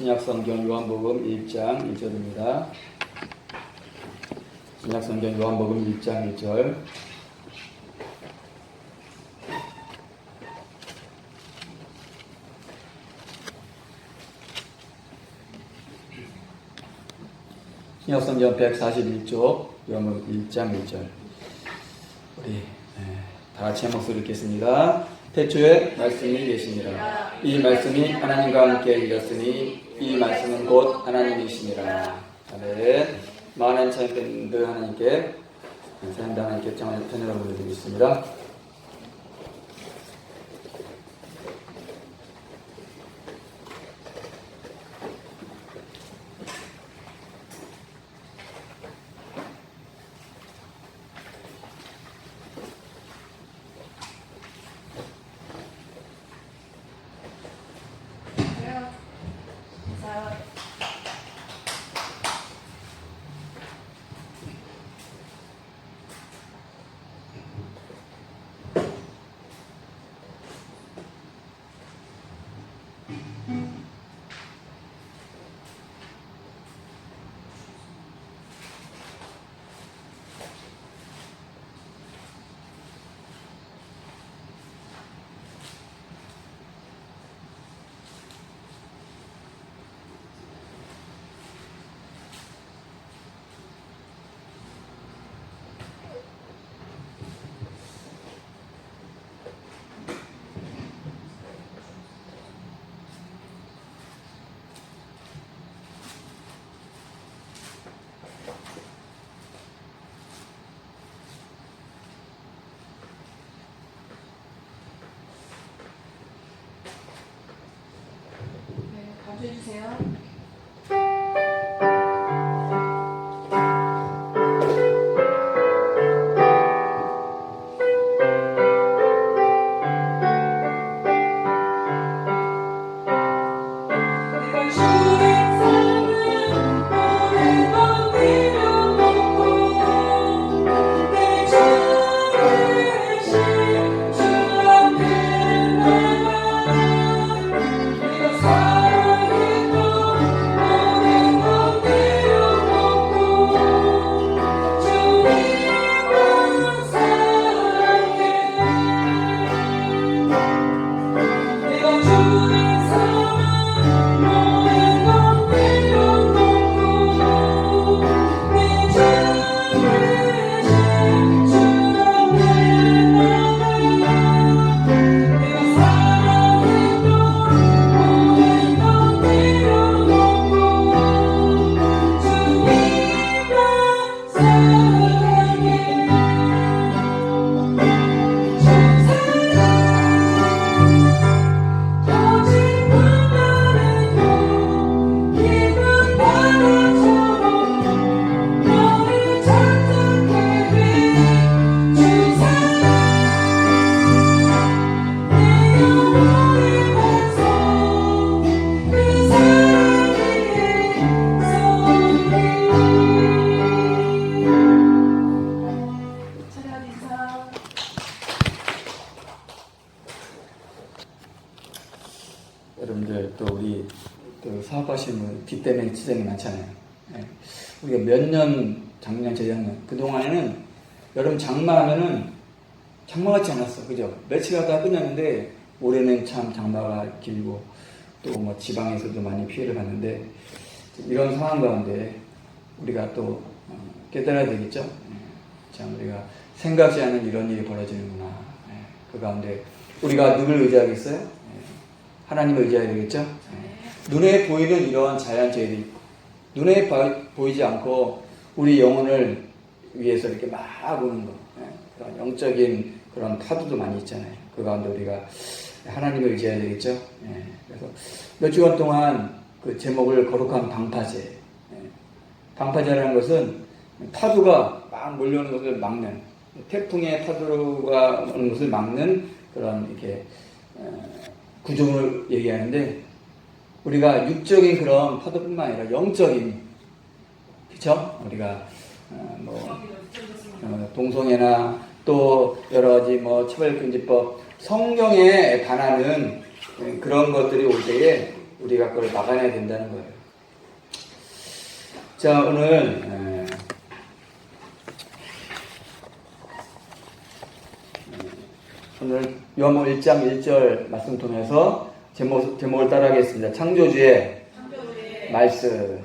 신약성경 요한복음 1장 1절입니다. 신약성경 요한복음 1장 1절. 신약성경 141쪽 요한복음 1장 1절. 우리 다 같이 한 목소리 읽겠습니다. 태초에 말씀이 계시니라. 이 말씀이 하나님과 함께 이었으니 이 말씀은 곧 하나님이시니라. 아멘. 만한 참밴드 하나님께 사랑다 하나님께 정한 편을 올려드리겠습니다. 해주세요. 여러분들 또 우리 또 사업하시는 분 비 때문에 지장이 많잖아요. 우리가 몇 년, 작년, 재작년 그동안에는 여러분 장마하면은 장마같지 않았어, 그죠? 며칠 하다가 끝났는데 올해는 참 장마가 길고 또 뭐 지방에서도 많이 피해를 봤는데 이런 상황 가운데 우리가 또 깨달아야 되겠죠? 참 우리가 생각지 않은 이런 일이 벌어지는구나. 그 가운데 우리가 누굴 의지하겠어요? 하나님을 의지해야 되겠죠? 눈에 보이는 이러한 자연재해들이 있고 눈에 보이지 않고 우리 영혼을 위해서 이렇게 막 오는 거, 그런 영적인 그런 파도도 많이 있잖아요. 그 가운데 우리가 하나님을 의지해야 되겠죠? 그래서 몇 주간 동안 그 제목을 거룩한 방파제. 방파제라는 것은 파도가 막 몰려오는 것을 막는, 태풍의 파도가 오는 것을 막는 그런 이렇게 구조를 얘기하는데 우리가 육적인 그런 파도뿐만 아니라 영적인, 그렇죠? 우리가 동성애나 또 여러 가지 처벌금지법, 성경에 반하는 그런 것들이 올 때에 우리가 그걸 막아내야 된다는 거예요. 자, 오늘 요한복음 1장 1절 말씀 통해서 제목을 따라하겠습니다. 창조주의 말씀.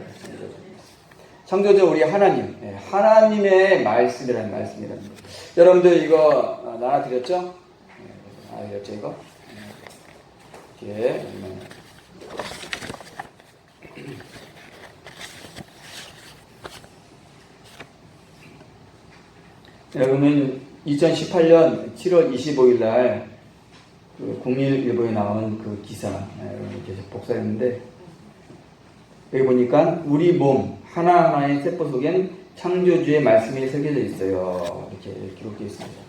창조주 우리 하나님, 하나님의 말씀이라는 말씀이랍니다. 여러분들 이거 나눠드렸죠? 나눠드렸죠 이거? 이렇게 여러분은 2018년 7월 25일 날 국민일보에 나온 그 기사 이렇게 복사했는데 여기 보니까 우리 몸 하나하나의 세포 속엔 창조주의 말씀이 새겨져 있어요. 이렇게 기록되어 있습니다.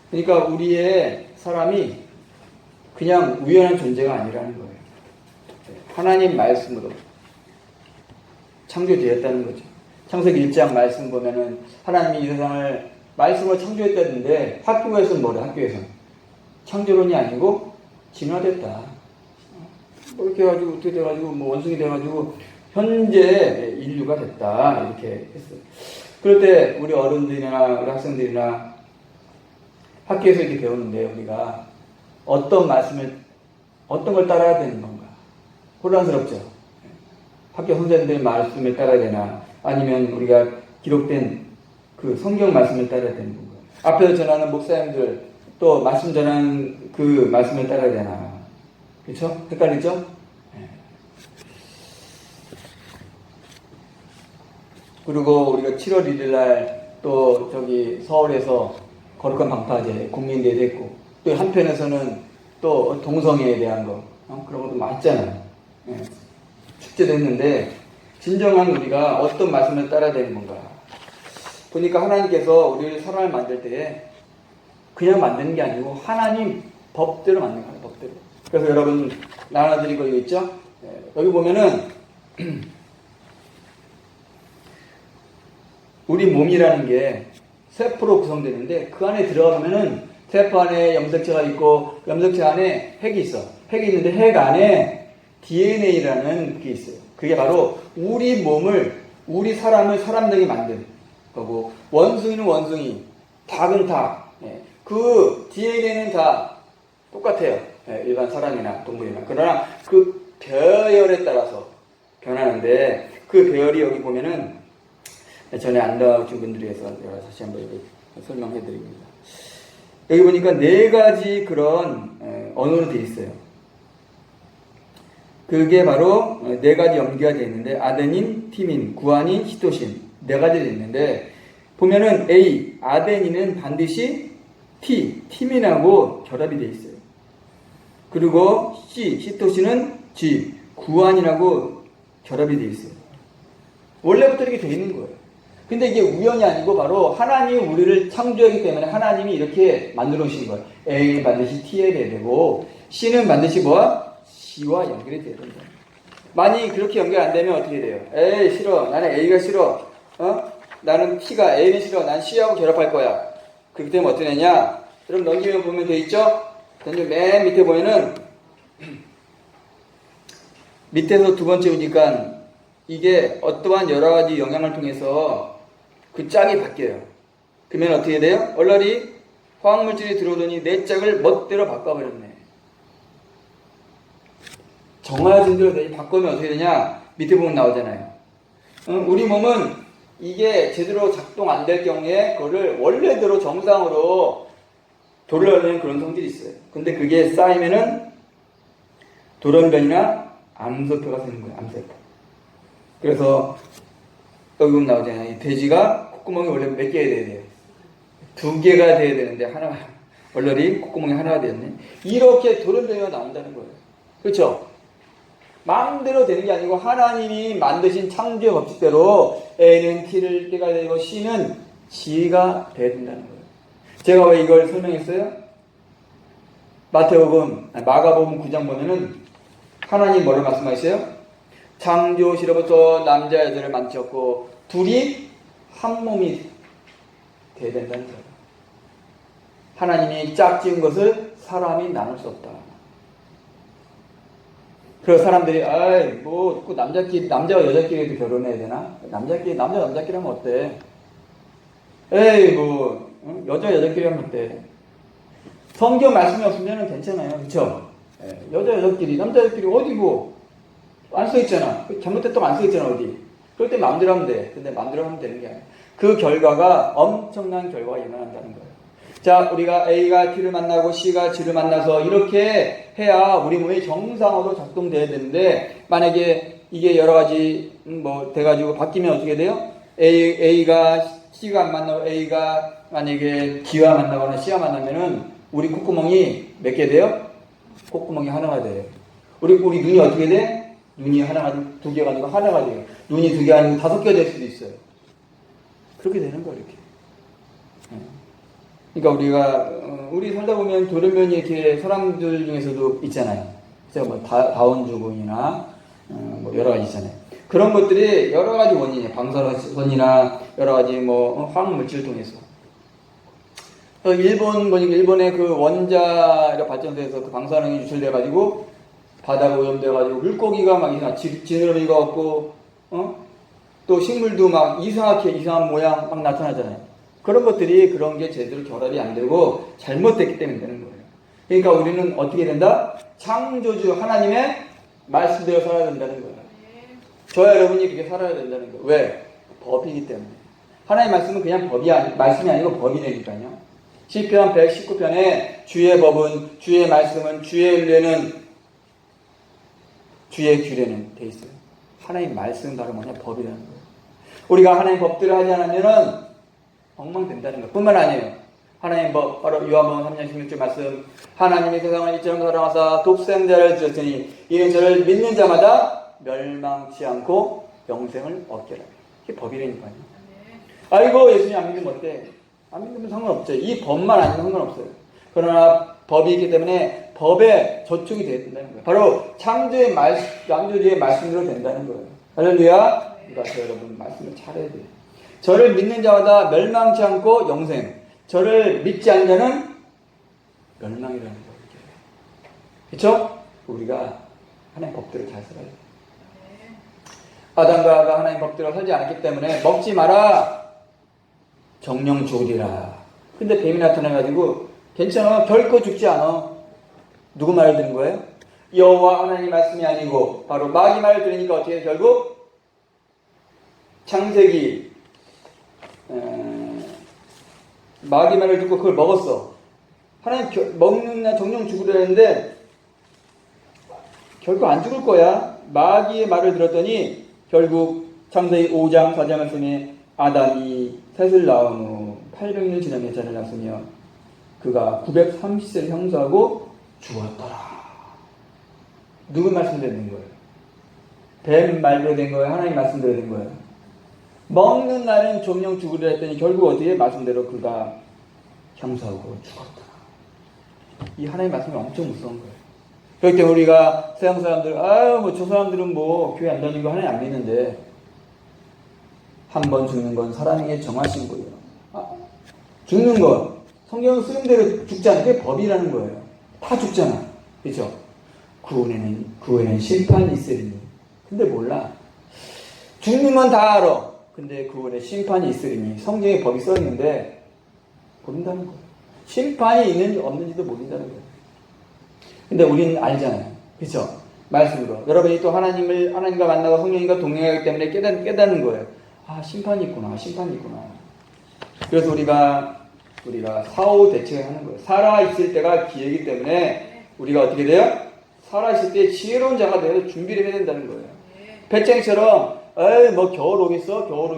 그러니까 우리의 사람이 그냥 우연한 존재가 아니라는 거예요. 하나님 말씀으로 창조되었다는 거죠. 창세기 1장 말씀 보면은 하나님이 이 세상을 말씀으로 창조했다는데 학교에서는 뭐래? 학교에서는 창조론이 아니고 진화됐다. 뭐 이렇게 해가지고 어떻게 돼가지고 뭐 원숭이 돼가지고 현재 인류가 됐다 이렇게 했어요. 그럴 때 우리 어른들이나 우리 학생들이나 학교에서 이렇게 배우는데 우리가 어떤 걸 따라야 되는 건가? 혼란스럽죠. 학교 선생님들 말씀을 따라야 되나? 아니면 우리가 기록된 그 성경 말씀을 따라야 되는 건가? 앞에서 전하는 목사님들 또 말씀 전하는 그 말씀을 따라야 되나? 그렇죠? 헷갈리죠? 네. 그리고 우리가 7월 1일 날 또 저기 서울에서 거룩한 방파제 국민대회도 했고 또 한편에서는 또 동성애에 대한 거 그런 것도 많이 있잖아요. 네. 축제도 했는데 진정한 우리가 어떤 말씀을 따라야 되는 건가? 보니까 하나님께서 우리를 사람을 만들 때에 그냥 만드는 게 아니고 하나님 법대로 만든 거예요. 법대로. 그래서 여러분 나눠드린 거 이거 있죠? 여기 보면은 우리 몸이라는 게 세포로 구성되는데 그 안에 들어가면은 세포 안에 염색체가 있고 염색체 안에 핵이 있어. 핵이 있는데 핵 안에 DNA라는 게 있어요. 그게 바로 우리 몸을 우리 사람을 사람되게 만든 거고 원숭이는 원숭이, 닭은 닭. 그 DNA는 다 똑같아요. 일반 사람이나 동물이나. 그러나 그 배열에 따라서 변하는데 그 배열이 여기 보면은 전에 안 나오신 분들이 해서 제가 다시 한번 설명해 드립니다. 여기 보니까 4가지 그런 언어로 되어 있어요. 그게 바로 4가지 염기가 되어 있는데 아데닌, 티민, 구아닌, 시토신 4가지 되어 있는데 보면은 A, 아데닌은 반드시 티민하고 결합이 되어 있어요. 그리고 C, 시토신은 G, 구아닌하고 결합이 되어 있어요. 원래부터 이렇게 되어 있는 거예요. 근데 이게 우연이 아니고 바로 하나님이 우리를 창조했기 때문에 하나님이 이렇게 만들어 오신 거예요. A는 반드시 T에 돼야 되고 C는 반드시 뭐야? G와 연결이 돼야 된다. 만약 그렇게 연결 안 되면 어떻게 돼요? 에이 싫어. 나는 A가 싫어. 나는 T가 A는 싫어. 난 C하고 결합할 거야. 그렇기 때문에 어떻게 되냐? 여러분 넘기면 보면 돼 있죠? 맨 밑에 보면은 밑에서 두 번째 오니까 이게 어떠한 여러 가지 영향을 통해서 그 짝이 바뀌어요. 그러면 어떻게 돼요? 얼라리 화학물질이 들어오더니 내 짝을 멋대로 바꿔버렸네. 정해진 대로 바꾸면 어떻게 되냐? 밑에 보면 나오잖아요. 우리 몸은 이게 제대로 작동 안 될 경우에 그거를 원래대로 정상으로 돌려내는 그런 성질이 있어요. 근데 그게 쌓이면은 돌연변이나 암세포가 생기는 거예요. 암세포. 그래서 여기 보면 나오잖아요. 이 돼지가 콧구멍이 원래 몇 개가 돼야 돼요? 2개가 돼야 되는데 하나가 얼얼이 콧구멍이 하나가 되었네. 이렇게 돌연변이가 나온다는 거예요. 그렇죠? 마음대로 되는 게 아니고 하나님이 만드신 창조의 법칙대로 A는 T가 되고 C는 G가 돼야 된다는 거예요. 제가 왜 이걸 설명했어요? 마가복음 9장 보면은 하나님 뭐를 말씀하셨어요? 창조시로부터 남자 여자를 만드셨고 둘이 한 몸이 돼야 된다는 거예요. 하나님이 짝지은 것을 사람이 나눌 수 없다. 그래서 사람들이, 아이, 뭐, 그 남자와 여자끼리도 결혼해야 되나? 남자끼리 하면 어때? 에이, 뭐, 응? 여자끼리 하면 어때? 성경 말씀이 없으면 괜찮아요. 그쵸? 예, 여자끼리, 남자끼리 어디 뭐, 안 써있잖아. 잘못됐다고 안 써있잖아, 어디. 그럴 때 마음대로 하면 돼. 근데 마음대로 하면 되는 게 아니야. 그 결과가 엄청난 결과가 일어난다는 거예요. 자, 우리가 A가 T를 만나고 C가 G를 만나서 이렇게 해야 우리 몸이 정상으로 작동돼야 되는데, 만약에 이게 여러 가지 뭐 돼가지고 바뀌면 어떻게 돼요? A가 C가 안 만나고 A가 만약에 D와 만나거나 C와 만나면은 우리 콧구멍이 몇 개 돼요? 콧구멍이 하나가 돼요. 우리 눈이 어떻게 돼? 눈이 하나가, 두 개가 아니고 하나가 돼요. 눈이 두 개 아니고 5개 될 수도 있어요. 그렇게 되는 거예요, 이렇게. 그러니까 우리 살다 보면 돌연변이 이렇게 사람들 중에서도 있잖아요. 그래서 뭐 다운증후군이나 뭐 여러 가지 있잖아요. 그런 것들이 여러 가지 원인이에요. 방사선이나 여러 가지 뭐 화학물질 통해서. 일본의 그 원자력 발전소에서 그 방사능이 유출돼가지고 바다가 오염돼가지고 물고기가 막 지느러미가 없고, 또 식물도 막 이상한 모양 막 나타나잖아요. 그런 것들이 그런 게 제대로 결합이 안 되고 잘못됐기 때문에 되는 거예요. 그러니까 우리는 어떻게 된다? 창조주 하나님의 말씀대로 살아야 된다는 거예요. 저와 여러분이 그렇게 살아야 된다는 거예요. 왜? 법이기 때문에. 하나님의 말씀은 그냥 말씀이 아니고 법이라니까요. 시편 119편에 주의 법은, 주의 말씀은, 주의 윤례는, 주의 규례는 돼 있어요. 하나님 말씀은 바로 뭐냐? 법이라는 거예요. 우리가 하나님 법대로 하지 않으면은 엉망된다는 것 뿐만 아니에요. 하나님 법, 바로 요한복음 3장 16절 말씀, 하나님이 세상을 이처럼 사랑하사 독생자를 주셨으니 이는 저를 믿는 자마다 멸망치 않고 영생을 얻게 하라. 이게 법이라니까요. 아이고 예수님 안 믿으면 어때? 안 믿으면 상관없죠. 이 법만 아니면 상관없어요. 그러나 법이 있기 때문에 법에 저촉이 되어야 된다는 거예요. 바로 창조주의 말씀대로 된다는 거예요. 할렐루야. 우리가 여러분 말씀을 잘해야 돼요. 저를 믿는 자마다 멸망치 않고 영생. 저를 믿지 않는 자는 멸망이라는 거예요. 그렇죠? 우리가 하나님 법대로 잘 살아야 돼요. 아담과 하와가 하나님 법대로 살지 않았기 때문에 먹지 마라. 정령 죽으리라. 근데 뱀이 나타나가지고 괜찮아. 결코 죽지 않아. 누구 말을 들은 거예요? 여호와 하나님 말씀이 아니고 바로 마귀 말을 들으니까 어떻게 결국 창세기 마귀 말을 듣고 그걸 먹었어. 하나님 먹는 날 정령 죽으려 했는데 결국 안 죽을 거야. 마귀의 말을 들었더니 결국 창세기 5장 4장 말씀에 아담이 셋을 낳은 후 800년 지나며 자를 낳았으며 그가 930세를 형사하고 죽었더라. 누구 말씀대로 된 거예요? 뱀 말대로 된 거예요? 하나님 말씀대로 된 거예요? 먹는 날은 정령 죽으려 했더니 결국 어디에 말씀대로 그가 형사하고 죽었더라. 이 하나님 말씀이 엄청 무서운 거예요. 그렇기 때문에 우리가 세상 사람들, 뭐 저 사람들은 뭐 교회 안 다니고 하나님 안 믿는데 한 번 죽는 건 사람에게 정하신 거예요. 죽는 건 성경은 쓰임대로 죽잖아요. 그게 법이라는 거예요. 다 죽잖아. 그렇죠? 그 후에는 심판이 있으리니. 근데 몰라. 죽는 건 다 알아. 근데 그 후에 심판이 있으리니. 성경에 법이 써있는데 모른다는 거예요. 심판이 있는지 없는지도 모른다는 거예요. 근데 우리는 알잖아요. 그렇죠? 말씀으로. 여러분이 또 하나님과 만나고 성령님과 동행하기 때문에 깨닫는 거예요. 심판이 있구나. 심판이 있구나. 그래서 우리가 사후 대처하는 거예요. 살아있을 때가 기회이기 때문에 우리가 어떻게 돼요? 살아있을 때 지혜로운 자가 되어서 준비를 해야 된다는 거예요. 배짱이처럼 뭐 겨울 오겠어? 겨울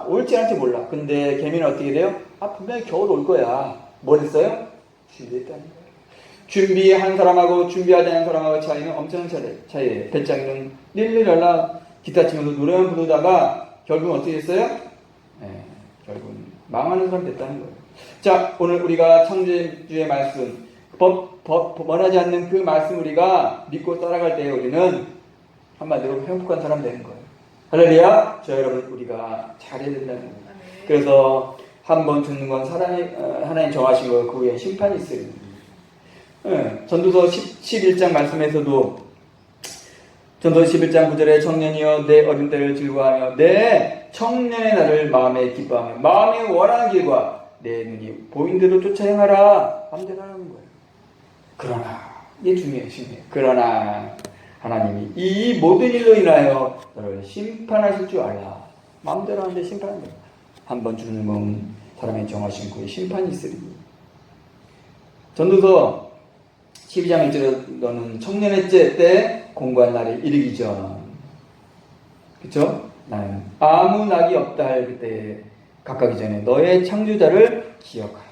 올지 않을지 몰라. 근데 개미는 어떻게 돼요? 분명히 겨울 올 거야. 뭘 했어요? 준비했다는 거예요. 준비한 사람하고 준비하지 않은 사람하고 차이는 엄청난 차이예요. 배짱이는 릴릴랄라 기타 치면서 노래만 부르다가 결국은 어떻게 됐어요? 결국은 망하는 사람 됐다는 거예요. 자, 오늘 우리가 창조주의 말씀, 원하지 않는 그 말씀 우리가 믿고 따라갈 때에 우리는 한마디로 행복한 사람 되는 거예요. 할렐루야! 저 여러분, 우리가 잘해야 된다는 거예요. 그래서 한 번 죽는 건 하나님 정하신 거예요. 그 후에 심판이 있어요. 예, 전도서 11장 말씀에서도 전도서 11장 9절에 청년이여 내 어린 때를 즐거워하며 내 청년의 날을 마음에 기뻐하며 마음에 원하는 길과 내 눈이 보인 대로 쫓아 행하라. 마음대로 하는 거예요. 그러나 이게 중요해요. 그러나 하나님이 이 모든 일로 인하여 너를 심판하실 줄 알라. 마음대로 하는데 심판한다. 한번 주는 몸 사람의 정하신 그의 심판이 있으리니. 전도서 12장 1절에 너는 청년의 때 공부한 날이 이르기 전, 그쵸? 나는 아무 낙이 없다 할 그때 가까기 전에 너의 창조자를 기억하라.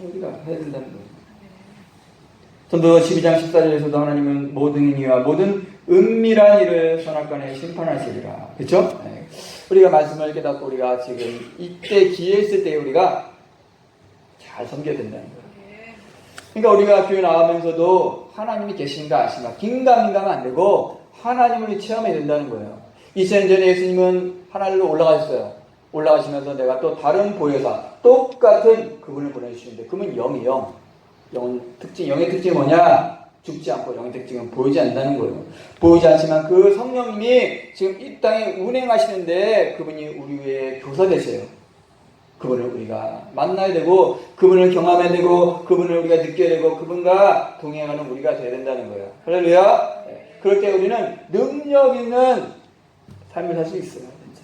우리가 해야 된다는 거예요. 전도서 12장 14절에서도 하나님은 모든 행위와 모든 은밀한 일을 선악간에 심판하시리라. 그쵸? 네. 우리가 말씀을 깨닫고 우리가 지금 이때 기회 있을 때 우리가 잘 섬겨야 된다는 거예요. 그러니까 우리가 교회 나오면서도 하나님이 계신가 아신가 긴가민가면 안 되고 하나님을 체험해야 된다는 거예요. 2000년 전에 예수님은 하늘로 올라가셨어요. 올라가시면서 내가 또 다른 보혜사 똑같은 그분을 보내주시는데 그분은 영이 영. 영의 특징이 뭐냐? 죽지 않고 영의 특징은 보이지 않는다는 거예요. 보이지 않지만 그 성령님이 지금 이 땅에 운행하시는데 그분이 우리의 교사 되세요. 그분을 우리가 만나야 되고 그분을 경험해야 되고 그분을 우리가 느껴야 되고 그분과 동행하는 우리가 돼야 된다는 거예요. 할렐루야. 네. 그럴 때 우리는 능력 있는 삶을 살 수 있어요. 진짜.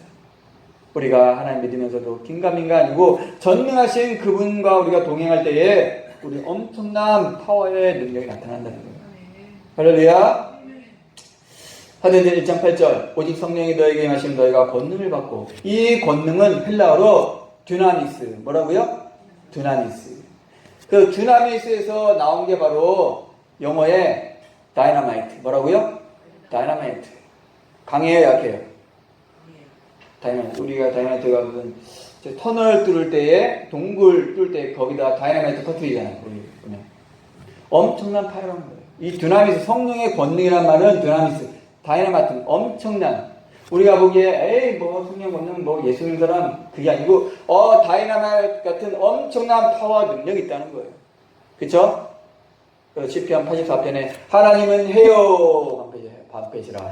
우리가 하나님 믿으면서도 긴가민가 아니고 전능하신 그분과 우리가 동행할 때에 우리 엄청난 파워의 능력이 나타난다는 거예요. 할렐루야. 사도행전 1장 8절 오직 성령이 너에게 임하시면 너희가 권능을 받고 이 권능은 헬라어로 듀나미스. 뭐라고요? 듀나미스. 그 듀나미스에서 나온 게 바로 영어의 다이너마이트. 뭐라고요? 다이너마이트. 강해요, 약해요? 다이너마이트. 우리가 다이너마이트가 무슨 터널 뚫을 때에 동굴 뚫을 때 거기다 다이너마이트 터뜨리잖아요. 우리 보면 엄청난 파워라는 거예요. 이 듀나미스 성령의 권능이란 말은 듀나미스 다이너마이트 엄청난. 우리가 보기에 에이 뭐 성령 권능 뭐 예수 믿는 사람 그게 아니고 다이너마이트 같은 엄청난 파워 능력이 있다는 거예요. 그쵸? 시편 84편에 하나님은 해요 반패시라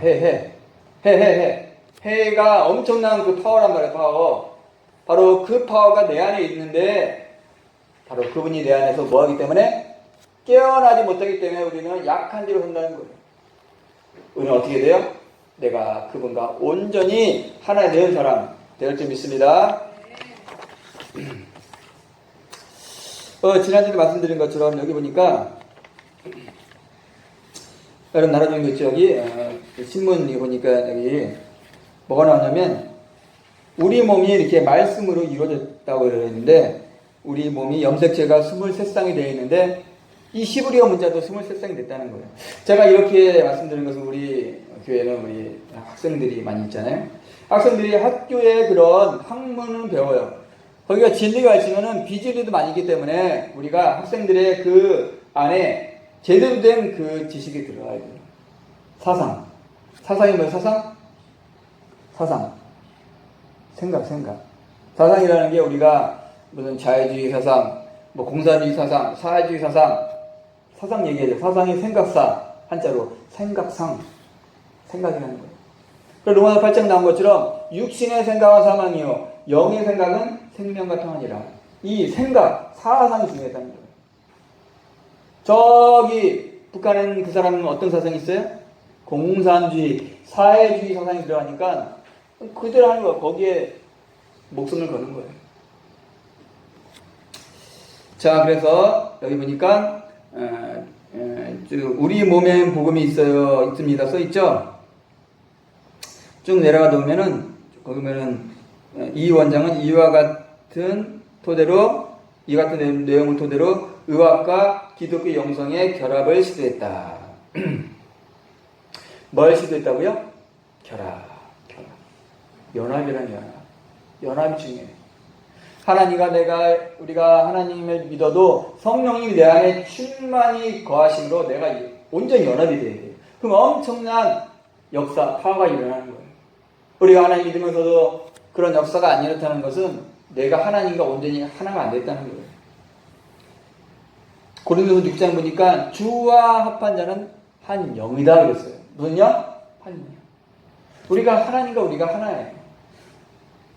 해가 엄청난 그 파워란 말이에요. 파워. 바로 그 파워가 내 안에 있는데 바로 그분이 내 안에서 뭐하기 때문에 깨어나지 못하기 때문에 우리는 약한 대로 산다는 거예요. 우리는 어떻게 돼요? 내가 그분과 온전히 하나 되는 사람 될 줄 믿습니다. 지난주에 말씀드린 것처럼 여기 보니까 여러분 나라종교 있죠. 여기 신문 보니까 여기 뭐가 나오냐면 우리 몸이 이렇게 말씀으로 이루어졌다고 그러는데 우리 몸이 염색체가 23쌍이 되어 있는데 이 히브리어 문자도 23쌍이 됐다는 거예요. 제가 이렇게 말씀드린 것은 우리 교회는 우리 학생들이 많이 있잖아요. 학생들이 학교에 그런 학문을 배워요. 거기가 진리가 있으면은 비진리도 많이 있기 때문에 우리가 학생들의 그 안에 제대로 된 그 지식이 들어가야 돼요. 사상이 뭐예요? 사상. 생각. 사상이라는 게 우리가 무슨 자유주의 사상, 뭐 공산주의 사상, 사회주의 사상 얘기하죠. 사상이 생각사, 한자로 생각상, 생각이라는 거예요. 그래서 로마서 8장 나온 것처럼 육신의 생각은 사망이요 영의 생각은 생명과 평안이라. 이 생각, 사상이 중요하다는 거예요. 저기 북한은 그 사람은 어떤 사상이 있어요? 공산주의, 사회주의 사상이 들어가니까 그대로 하는 거예요. 거기에 목숨을 거는 거예요. 자, 그래서 여기 보니까 우리 몸에 복음이 있습니다. 써 있죠. 쭉 내려가다 보면은 거기 보면은 이 원장은 이와 같은 내용을 토대로 의학과 기독교 영성의 결합을 시도했다. 뭘 시도했다고요? 결합. 연합이라는 연합이 중요해요. 우리가 하나님을 믿어도 성령님이 내 안에 충만히 거하심으로 내가 온전히 연합이 돼야 돼요. 그럼 엄청난 역사, 파워가 일어나는 거예요. 우리가 하나님 믿으면서도 그런 역사가 안 일어나는 것은 내가 하나님과 온전히 하나가 안 됐다는 거예요. 고린도서 6장 보니까 주와 합한 자는 한 영이다 그랬어요. 무슨 영? 한 영. 우리가 하나님과 우리가 하나예요.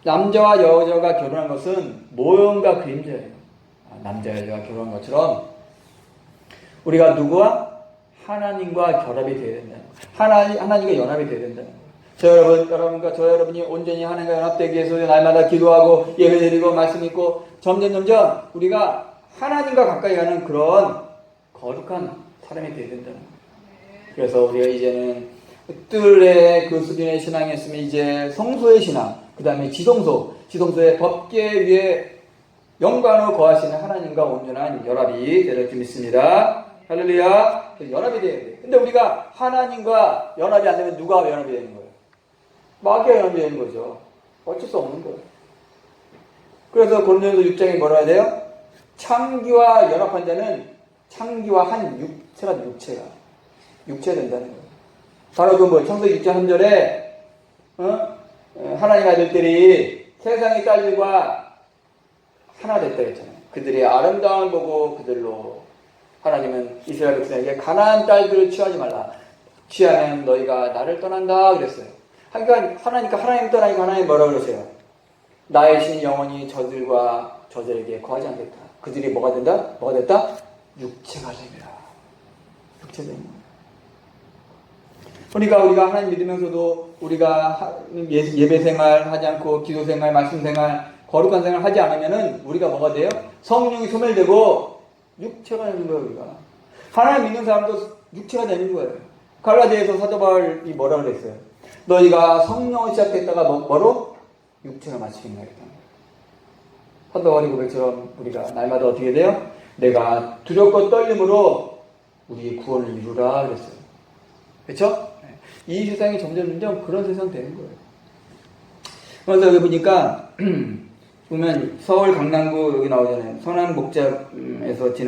남자와 여자가 결혼한 것은 모형과 그림자예요. 남자 여자가 결혼한 것처럼 우리가 누구와? 하나님과 결합이 되어야 된다는 거예요. 하나님과 연합이 되어야 된다는 거예요. 여러분과 저 여러분이 온전히 하나님과 연합되기 위해서 날마다 기도하고 예배드리고 말씀 읽고 점점 우리가 하나님과 가까이 가는 그런 거룩한 사람이 되어야 된다는 거예요. 그래서 우리가 이제는 뜰의 그 수준의 신앙이었으면 이제 성소의 신앙, 그 다음에 지성소의 법계 위에 영광으로 거하시는 하나님과 온전한 연합이 될 줄 믿습니다. 할렐루야. 연합이 돼야 돼. 근데 우리가 하나님과 연합이 안 되면 누가 연합이 되는 거예요? 마귀가 연합이 되는 거죠. 어쩔 수 없는 거예요. 그래서 고린도서 6장에 뭐라 해야 돼요? 창기와 연합한 자는 창기와 한 육체가 된다는 거예요. 바로 그 창세기 6장 3절에 하나님 아들들이 세상의 딸들과 하나 됐다 했잖아요. 그들의 아름다움을 보고 그들로 하나님은 이스라엘 백성에게 가나안 딸들을 취하지 말라. 취하면 너희가 나를 떠난다 그랬어요. 그러니까 하나님 떠나니까 하나님 뭐라 그러세요? 나의 신 영원히 저들에게 거하지 않겠다. 그들이 뭐가 된다? 뭐가 됐다? 육체가 됩니다. 육체가 됩니다. 그러니까 우리가 하나님 믿으면서도 우리가 예배 생활 하지 않고 기도 생활, 말씀 생활, 거룩한 생활 하지 않으면은 우리가 뭐가 돼요? 성령이 소멸되고 육체가 되는 거예요, 우리가. 하나님 믿는 사람도 육체가 되는 거예요. 갈라디아에서 사도 바울이 뭐라 그랬어요? 너희가 성령을 시작했다가 뭐로? 육체가 마치게 하겠다. 사도 바울이 고백처럼 우리가 날마다 어떻게 돼요? 내가 두렵고 떨림으로 우리의 구원을 이루라 그랬어요. 그렇죠? 이 세상이 점점 그런 세상 되는 거예요. 그래서 여기 보니까 보면 서울 강남구 여기 나오잖아요. 선한복잡에서 쭉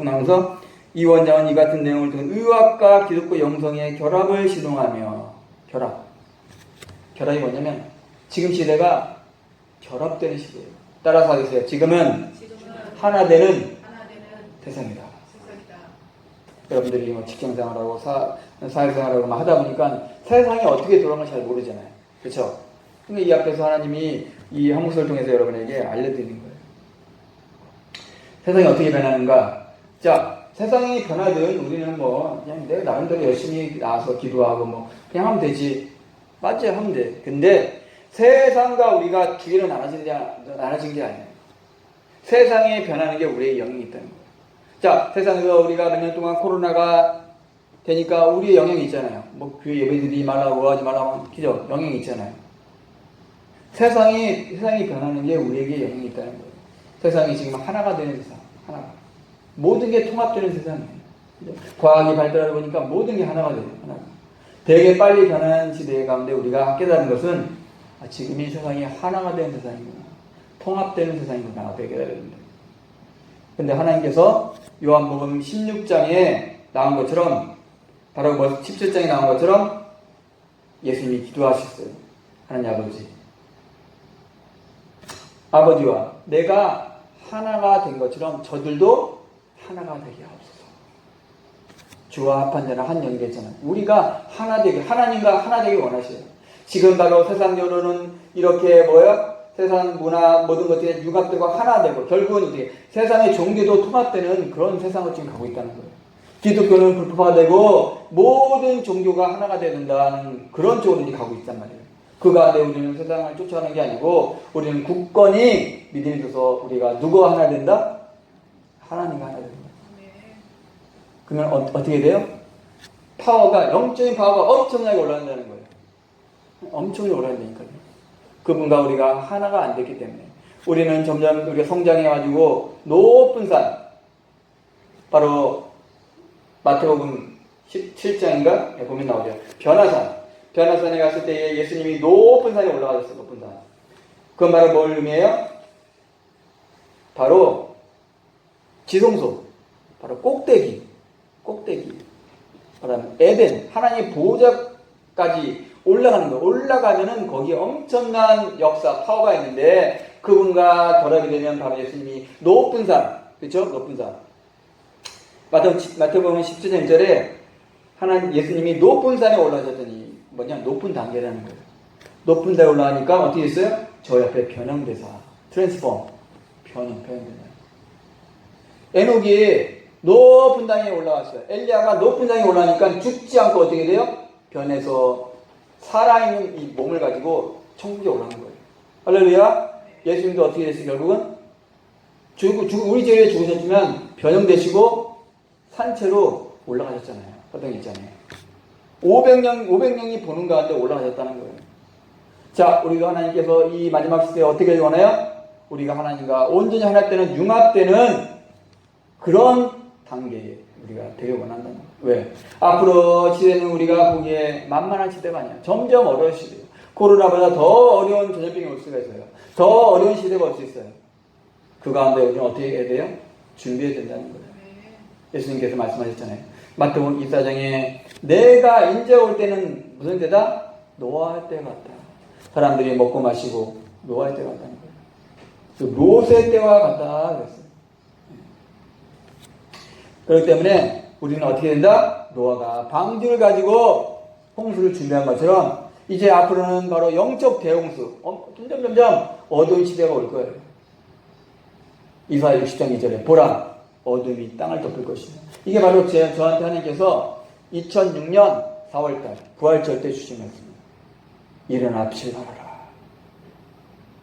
나오면서 이 원장은 이 같은 내용을 통해 의학과 기독교 영성의 결합을 시동하며 결합이 뭐냐면 지금 시대가 결합되는 시대예요. 따라서 하겠어요. 지금은 하나 되는 세상이다. 여러분들이 뭐 직장생활하고 사회생활하고 하다 보니까 세상이 어떻게 돌아가는지 잘 모르잖아요. 그렇죠? 근데 이 앞에서 하나님이 이 한국서를 통해서 여러분에게 알려드리는 거예요. 세상이 어떻게 변하는가? 자, 세상이 변하든 우리는 뭐 그냥 내가 나름대로 열심히 나와서 기도하고 그냥 하면 되지. 맞아요, 하면 돼. 근데 세상과 우리가 두 개로 나눠진 게 아니에요. 세상에 변하는 게 우리의 영향이 있다는 거예요. 자, 세상에서 우리가 몇 년 동안 코로나가 되니까 우리의 영향이 있잖아요. 교회 예배드리지 말라고 하지 말라고, 그죠? 영향이 있잖아요. 세상이 변하는 게 우리에게 영향이 있다는 거예요. 세상이 지금 하나가 되는 세상, 하나가. 모든 게 통합되는 세상이에요. 그죠? 과학이 발달하다 보니까 모든 게 하나가 돼요, 하나가. 되게 빨리 변하는 시대 가운데 우리가 깨달은 것은 지금 이 세상이 하나가 되는 세상이구나. 통합되는 세상이구나. 되게 깨달았는데. 근데 하나님께서 요한복음 16장에 나온 것처럼 바로 17장에 나온 것처럼 예수님이 기도하셨어요. 하나님 아버지와 내가 하나가 된 것처럼 저들도 하나가 되게 하옵소서. 주와 합한 자는 한 영이 됐잖아요. 우리가 하나 되게, 하나님과 하나 되게 원하셔요. 지금 바로 세상적으로는 이렇게 세상 문화 모든 것들이 융합되고 하나 되고 결국은 이제 세상의 종교도 통합되는 그런 세상을 지금 가고 있다는 거예요. 기독교는 불법화되고 모든 종교가 하나가 되야 된다는 그런 쪽으로 이제 가고 있단 말이에요. 그 가운데 우리는 세상을 쫓아가는 게 아니고 우리는 굳건히 믿음이 줘서 우리가 누구와 하나 된다? 하나님과 하나 된다. 그러면 어떻게 돼요? 영적인 파워가 엄청나게 올라간다는 거예요. 엄청나게 올라간다니까요. 그분과 우리가 하나가 안 됐기 때문에 우리는 점점 우리가 성장해가지고 높은 산, 바로 마태복음 17장인가 보면 나오죠. 변화산에 갔을 때 예수님이 높은 산에 올라가셨어요. 높은 산. 그건 바로 뭘 의미해요? 바로 지성소, 바로 꼭대기, 바로 에덴, 하나님의 보호자까지 올라가는 거예요. 올라가면은 거기에 엄청난 역사, 파워가 있는데 그분과 결합이 되면 바로 예수님이 높은 산, 그렇죠? 높은 산. 마태복음 17장 1절에 하나님 예수님이 높은 산에 올라가셨더니 뭐냐? 높은 단계라는 거예요. 높은 산에 올라가니까 어떻게 됐어요? 저 옆에 변형대사, 트랜스폼, 변형된다. 에녹이 높은 땅에 올라갔어요. 엘리야가 높은 땅에 올라가니까 죽지 않고 어떻게 돼요? 변해서 살아있는 이 몸을 가지고 천국에 올라간 거예요. 할렐루야. 예수님도 어떻게 됐어요? 결국은 우리 죄에 죽으셨지만 변형되시고 산채로 올라가셨잖아요. 허덩이 있잖아요. 500명이 보는 가운데 올라가셨다는 거예요. 자, 우리가 하나님께서 이 마지막 시대에 어떻게 원해요? 우리가 하나님과 온전히 하나 되는 융합되는 그런 단계에 우리가 되게 원한다는 거예요. 왜? 앞으로 시대는 우리가 보기에 만만한 시대가 아니야. 점점 어려운 시대예요. 코로나보다 더 어려운 전염병이 올 수가 있어요. 더 어려운 시대가 올 수 있어요. 그 가운데 우리는 어떻게 해야 돼요? 준비해야 된다는 거예요. 예수님께서 말씀하셨잖아요. 마태복음 24장에 내가 인제 올 때는 무슨 때다? 노아할 때 같다. 사람들이 먹고 마시고 노아할 때 같다는 거예요. 롯의 때와 같다 그랬어요. 그렇기 때문에 우리는 어떻게 된다? 노아가 방주를 가지고 홍수를 준비한 것처럼 이제 앞으로는 바로 영적 대홍수, 점점 어두운 시대가 올 거예요. 이사야 60장 2절에 보라 어둠이 땅을 덮을 것이다. 이게 바로 저한테 하나님께서 2006년 4월달 부활절 때 주신 말씀입니다. 일어나 빛을 발하라.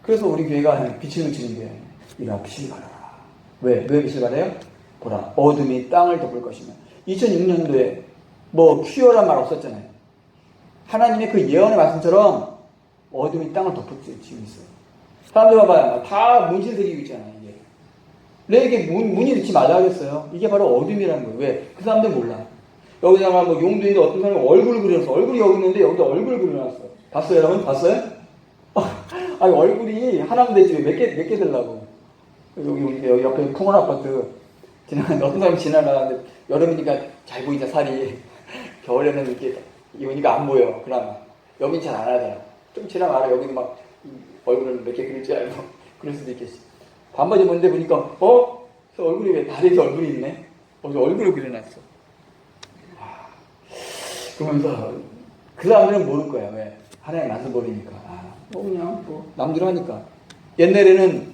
그래서 우리 교회가 빛을 비치는 교회예요. 일어나 빛을 발하라. 왜 빛을 발해요? 보라 어둠이 땅을 덮을 것이며 2006년도에 뭐 퀴어란 말 없었잖아요. 하나님의 그 예언의 말씀처럼 어둠이 땅을 덮었지 지금 있어요. 사람들 봐봐요. 다 문신 새기고 있잖아요. 이게. 내게 문이 넣지 말라 그랬어요. 이게 바로 어둠이라는 거예요. 왜? 그 사람들 몰라. 여기다가 뭐 용두인데 어떤 사람이 얼굴을 그려놨어. 얼굴이 여기 있는데 여기다 얼굴을 그려놨어. 봤어요 여러분? 봤어요? 아니 얼굴이 하나면 되지 몇 개 들라고. 여기 옆에 풍원 아파트 어떤 사람이 지나가는데 여름이니까 잘 보이자 살이 겨울에는 이렇게 입으니까 안 보여. 그나마 여긴 잘 안 하잖아. 좀 지나면 알아. 여기는 막 얼굴을 몇 개 그릴 줄 알고 그럴 수도 있겠지. 반바지 입었는데 보니까 저 얼굴이 왜 다리에 얼굴이 있네? 얼굴을 그려놨어. 그러면서 그 사람들은 모를 거야. 왜? 하나님 말씀 모르니까. 그냥 남들 하니까. 옛날에는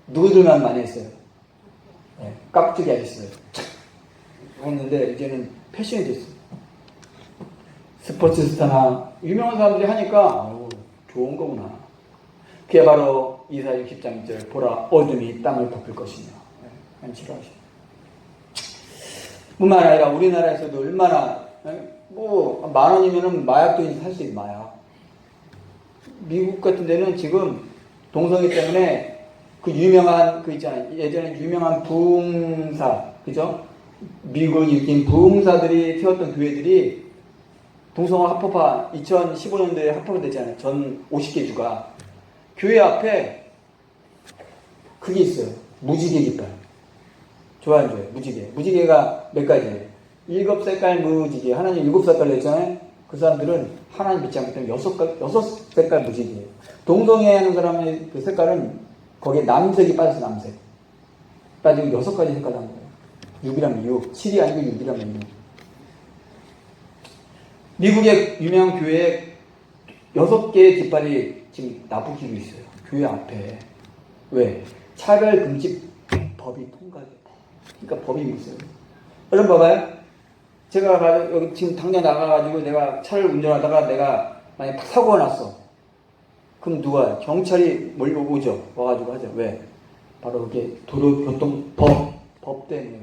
누구들만 많이 했어요. 네, 깍두기 아저씨들 했는데 이제는 패션이 됐어. 스포츠 스타나 유명한 사람들이 하니까 좋은 거구나. 그게 바로 이사야 60장 2절 보라 어둠이 땅을 덮을 것이며 싫어하시죠. 뿐만 아니라 우리나라에서도 얼마나 뭐 10,000원이면 마약도 살 수 있는 마약. 미국 같은 데는 지금 동성애 때문에 그 유명한 그 있잖아요. 예전에 유명한 부흥사 그죠? 미국을 일으킨 부흥사들이 세웠던 교회들이 동성애 합법화 2015년도에 합법화 됐잖아요. 전 50개 주가 교회 앞에 그게 있어요. 무지개 깃발. 좋아요, 좋아요. 무지개가 몇 가지예요. 7색깔 무지개. 하나님 7색깔 냈잖아요. 그 사람들은 하나님 믿지 않기 때문에 6색깔 무지개예요. 동성애 하는 사람의 그 색깔은 거기에 남색이 빠져서 남색. 빠지고 6가지 색깔 한 거예요. 6이라면 6. 7이 아니고 6이라면 6. 미국의 유명한 교회에 6개의 깃발이 지금 나부기로 있어요. 교회 앞에. 왜? 차별금지 법이 통과돼요. 그러니까 법이 있어요. 여러분 봐봐요. 제가 여기 지금 당장 나가가지고 내가 차를 운전하다가 내가 만약에 사고가 났어. 그럼 누가? 경찰이 몰려오죠. 와가지고 하죠. 왜? 바로 그게 도로교통법 때문에.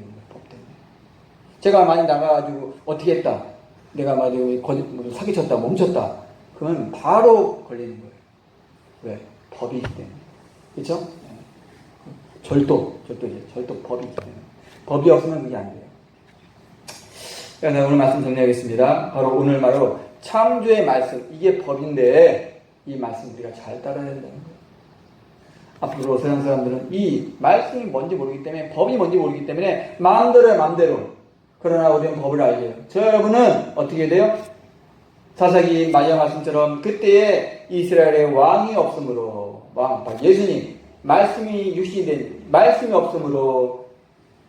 제가 많이 나가가지고 어떻게 했다. 내가 만약에 사기쳤다, 멈췄다. 그러면 바로 걸리는 거예요. 왜? 법이기 때문에. 그렇죠? 절도 법이기 때문에. 법이 없으면 그게 안 돼요. 그래서 오늘 말씀 정리하겠습니다. 오늘 바로 창조의 말씀, 이게 법인데 이 말씀 우리가 잘 따라야 된다는 거예요. 앞으로 세상 사람들은 이 말씀이 뭔지 모르기 때문에, 법이 뭔지 모르기 때문에 마음대로. 그러나 우리는 법을 알게요. 저 여러분은 어떻게 돼요? 사사기 마지막 말씀처럼 그때에 이스라엘의 왕이 없으므로, 예수님 말씀이 육신이 된 말씀이 없으므로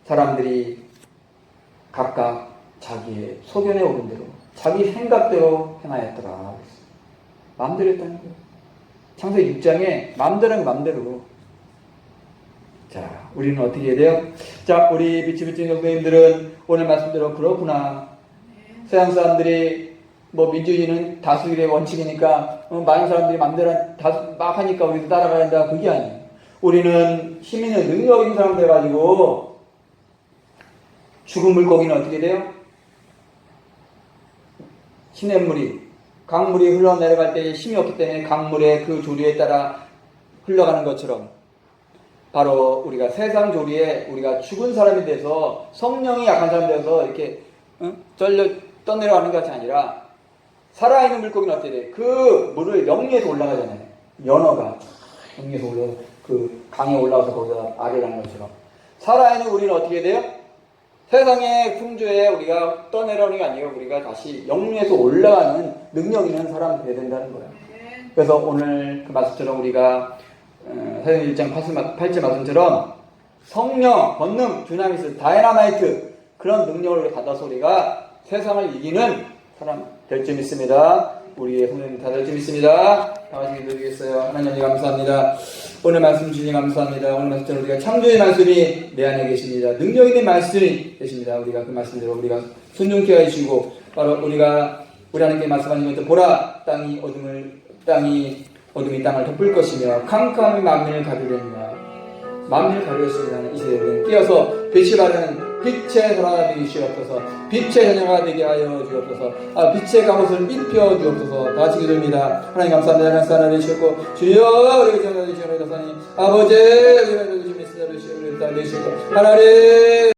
사람들이 각각 자기의 소견에 오른 대로 자기 생각대로 행하였더라. 마음대로 했다는 거예요. 창세기 6장에 마음대로 마음대로. 자, 우리는 어떻게 해야 돼요? 자, 우리 비치비치 교수님들은 오늘 말씀대로 그렇구나. 서양 사람들이 뭐 민주주의는 다수일의 원칙이니까 많은 사람들이 마음대로 막 하니까 우리도 따라가야 한다. 그게 아니에요. 우리는 힘 있는 능력 있는 사람 돼가지고 죽은 물고기는 어떻게 돼요? 시냇물이 강물이 흘러내려갈 때 힘이 없기 때문에 강물의 그 조류에 따라 흘러가는 것처럼 바로 우리가 세상 조리에 우리가 죽은 사람이 돼서 성령이 약한 사람이 돼서 이렇게 떠내려가는 것이 아니라 살아있는 물고기는 어떻게 돼? 그 물을 영리에서 올라가잖아요. 연어가 영리에서 올라가 그 강에 올라와서 거기다 알을 하는 것처럼 살아있는 우리는 어떻게 돼요? 세상의 풍조에 우리가 떠내려오는 게 아니고 우리가 다시 영리에서 올라가는 능력 있는 사람이 되어야 된다는 거예요. 그래서 오늘 그 말씀처럼 우리가 사도행전 1장 8절 말씀처럼 성령, 권능, 두나미스, 다이나마이트 그런 능력을 받아서 우리가 세상을 이기는 사람 될 줄 믿습니다. 우리의 성령님 다 될 줄 믿습니다. 다 같이 기도드리겠어요. 하나님 감사합니다. 오늘 말씀 주님 감사합니다. 오늘 말씀처럼 우리가 창조의 말씀이 내 안에 계십니다. 능력 있는 말씀이 계십니다. 우리가 그 말씀대로 우리가 순종케 하시고 바로 우리가 우리 하나님께 말씀하신 것처럼 보라 땅이 어둠이 땅을 덮을 것이며 캄캄이 만민을 가두려니와 만민을 가두렸으면 이제 우리는 깨어서 빛이 바르는 빛의 소라가 되기 주옵소서. 빛의 자녀가 되게 하여 주옵소서. 빛의 갑옷을 입혀 주옵소서. 다 같이 기도합니다. 하나님 감사합니다. 하나님 사랑해 주시고 주여 우리 자녀 되시옵소서. 아버지 우리 자녀 되시옵소서. 우리 딸 되시고 하나님